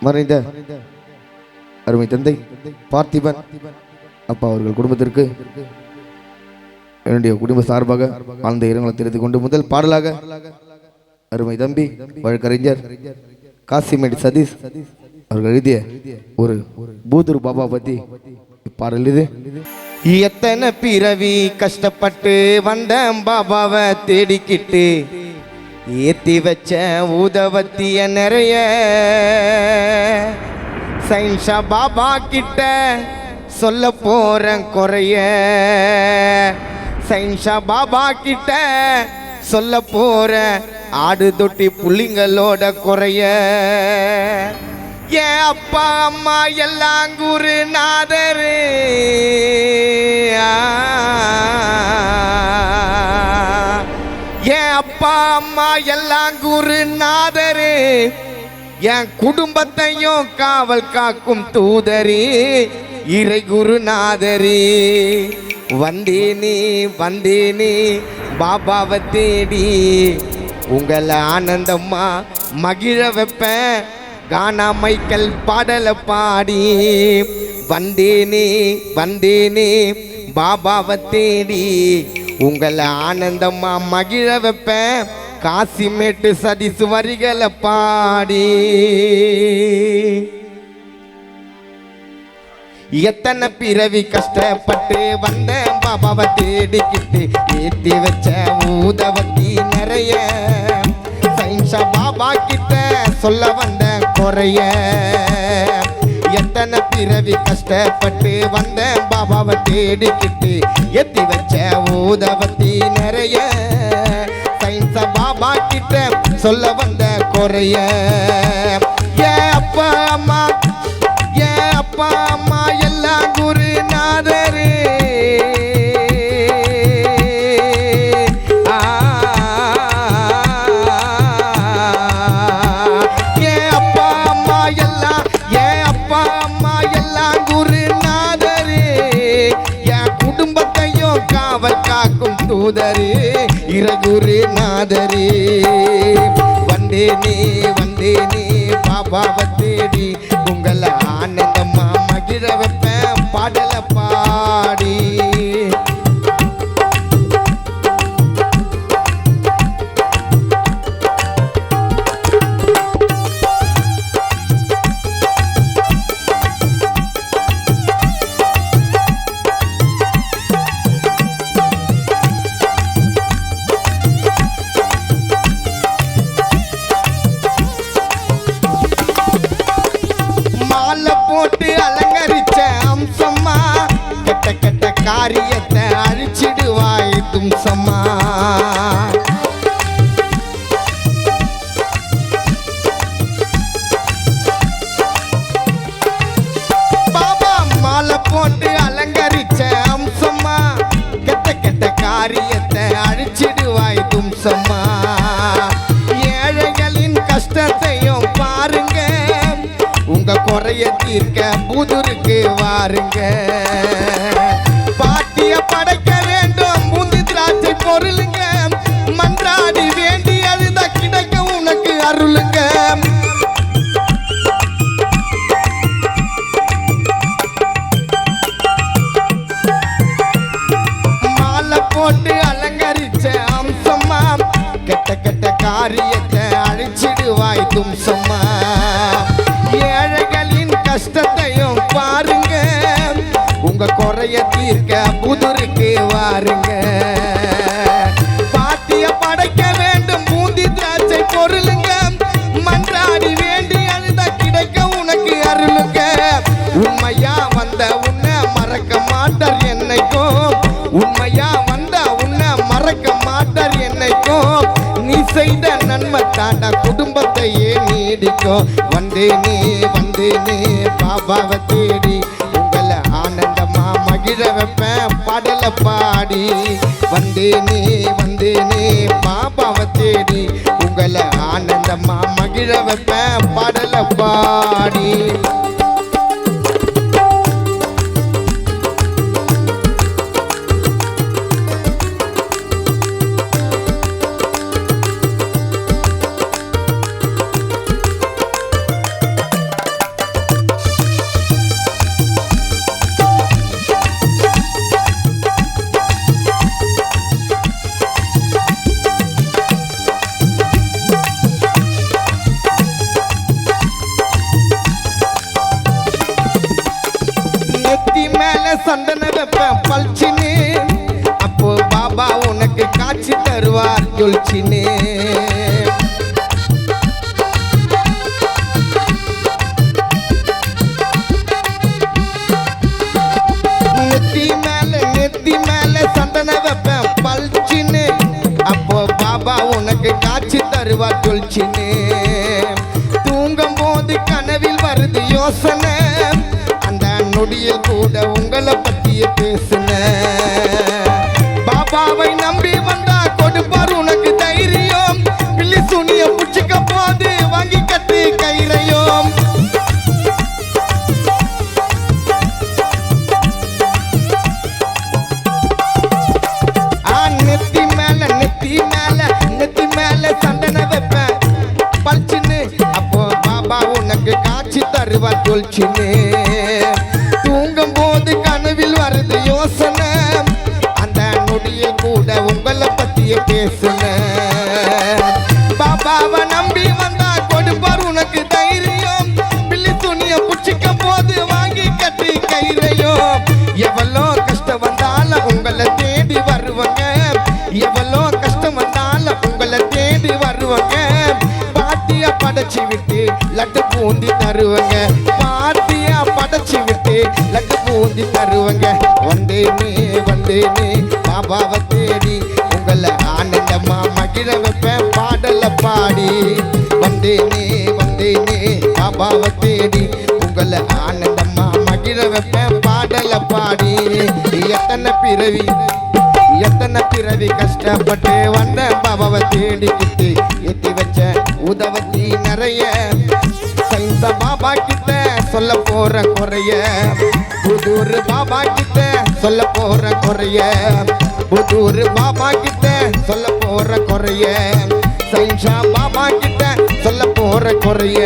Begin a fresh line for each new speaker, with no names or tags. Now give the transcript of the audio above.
மறைந்த அருமை தந்தை பார்த்திபன் அப்பா அவர்கள் குடும்பத்திற்கு என்னுடைய குடும்ப சார்பாக ஆழ்ந்த இரங்கலை தெரிவித்துக் கொண்டு முதல் பாடலாக அருமை தம்பி வழக்கறிஞர் காசிமேடி சதீஷ் அவர்கள் எழுதிய ஒரு பூதுரு பாபா பத்தி பாடல் இது. எத்தனை பிறவி கஷ்டப்பட்டு வந்த பாபாவை தேடிக்கிட்டு ஏத்தி வச்ச ஊதவத்திய நிறைய சைன்ஷா பாபா கிட்ட சொல்ல போறேன் குறைய. சைன்ஷா பாபா கிட்ட சொல்ல போற ஆடு தொட்டி புள்ளிங்களோட குறைய. ஏன் அப்பா அம்மா எல்லாம் குருநாதரு, என் அப்பா அம்மா எல்லாம் குருநாதரு, என் குடும்பத்தையும் காவல் காக்கும் தூதரி இறை குருநாதரி. வந்தேனே பாபாவை தேடி உங்களை ஆனந்தம்மா மகிழ வைப்பேன் கானா மைக்கேல் பாடல பாடி. வந்தேனே பாபாவை தேடி உங்களை ஆனந்தம்மா மகிழ வைப்பேன் காசிமேட்டு சதீஷ் வரிகளை பாடி. எத்தனை பிறவி கஷ்டப்பட்டு வந்த பாபாவை தேடிக்கிட்டு ஏத்தி வச்ச ஊதவத்தி நிறைய சைன்ஷா பாபா கிட்ட சொல்ல வந்த குறைய. எத்தனை பிறவி கஷ்டப்பட்டு வந்த பாபாவை தேடிக்கிட்டு ஏத்தி வச்ச ஊதவத்தி நிறைய சைன்ஷா பாபா கிட்ட சொல்ல வந்த குறைய. ஏன் அப்பா அம்மா எல்லாம் குருநாதரு, ஏன் அப்பா அம்மா எல்லாம் குருநாதரு, என் குடும்பத்தையும் காவல் காக்கும் தூதரு இறை குருநாதரு. வந்தேனே பாபாவை தேடி உங்களை ஆனந்தம்மா மகிழ வைப்பேன் பாடல பாடி. போட்டு அலங்கரிச்ச அம்சம்மா கெட்ட கெட்ட காரியத்தை அழிச்சிடுவாய் தும்சம்மா. பாபா மாலை போட்டு அலங்கரிச்ச அம்சம்மா கெட்ட கெட்ட காரியத்தை அழிச்சிடுவாய் தும்சம்மா. ஏழைகளின் கஷ்டத்தையும் பாருங்க உங்க குறைய தீர்க்க புதுருக்கு வாருங்க. பாட்டிய படைக்க வேண்டும் முந்தி திராட்சை பொருளுங்க, மன்றாடி வேண்டி அழுத கிடைக்க உனக்கு அருளுங்க. மாலை போட்டு அலங்கரிச்ச அம்சம்மா கெட்ட கெட்ட காரியத்தை அழிச்சிடுவாய் தும்சம்மா. ஏழைகளின் கஷ்டத்தையும் பாருங்க உங்க குறைய தீர்க்க புதுருக்கு வாருங்க. பாட்டிய படைக்க வேண்டும் பூந்தி திராட்சை பொருளுங்க, மன்றாடி வேண்டி அழுத கிடைக்க உனக்கு அருளுங்க. உண்மையா வந்த உன்னை மறக்க மாட்டார் என்னைக்கும், உண்மையா வந்த உன்னை மறக்க மாட்டார் என்னைக்கும். நீ செய்த நன்மை தாண்டா குடும்பத்தையே நீடிக்கும். வந்தேனே பாபாவை தேடி உங்களை ஆனந்தமா மகிழ வைப்பேன் பாடல பாடி. வந்தேனே பாபாவை தேடி உங்களை ஆனந்தமா மகிழ வைப்பேன் பாடல பாடி. சந்தன வைப்பேன் பல்ச்சின்னு அப்போ பாபா உனக்கு காட்சி தருவார் ஜொல்ச்சின்னு நெத்தி மேல சந்தன வைப்பேன் பல்ச்சின்னு அப்போ பாபா உனக்கு காட்சி தருவார் ஜொல்ச்சின்னு தூங்கும் போது கனவில் வருது யோசனை அந்த நொடியில் கூட உங்களை பத்திய பேசுன பாபாவை நம்பி வந்தா கொடுப்பார் உனக்கு தைரியம் பில்லி சுனிய புடிச்சுக்க போது வாங்கி கட்டு கைரையும் நெத்தி மேல சந்தன வைப்பேன் பல்ச்சின்னு அப்போ பாபா உனக்கு காட்சி தருவார் ஜொல்ச்சின்னு தூங்கும் போது கனவில் வருது யோசனை அந்த நொடியில் கூட உங்களை பத்திய பேசுன பாபாவை நம்பி வந்தா கொடுப்பார் உனக்கு தைரியம் பில்லி துணிய புடிச்சிக்க போது வாங்கி கட்டி கைரையும் எவ்வளோ கஷ்டம் வந்தாலும் உங்களை தேடி வருவாங்க எவ்வளோ கஷ்டம் வந்தாலும் உங்களை தேடி வருவாங்க பாத்தியா படைச்சு விட்டு லட்டு பூந்தி தருவாங்க பாத்தியா படைச்சு விட்டு லட்டு பூந்தி தருவாங்க வந்தேனே பாபாவை தேடி உங்களை ஆனந்தமா மகிழ வைப்பேன் பாடல பாடி வந்தேனே பாபாவை தேடி உங்களை ஆனந்தமா மகிழ வைப்பேன் பாடல பாடி எத்தனை பிறவி கஷ்டப்பட்டு வந்த பாபாவை தேடிக்கிட்டு எத்தி வச்ச உதவத்தி நிறைய சைன்ஸ பாபா கிட்ட சொல்ல போற குறைய புதூர் பாபா கிட்ட சொல்ல போற குறைய புதூர் பாபா கிட்ட சொல்ல போற குறைய சைன்ஸா பாபா கிட்ட சொல்ல போற குறைய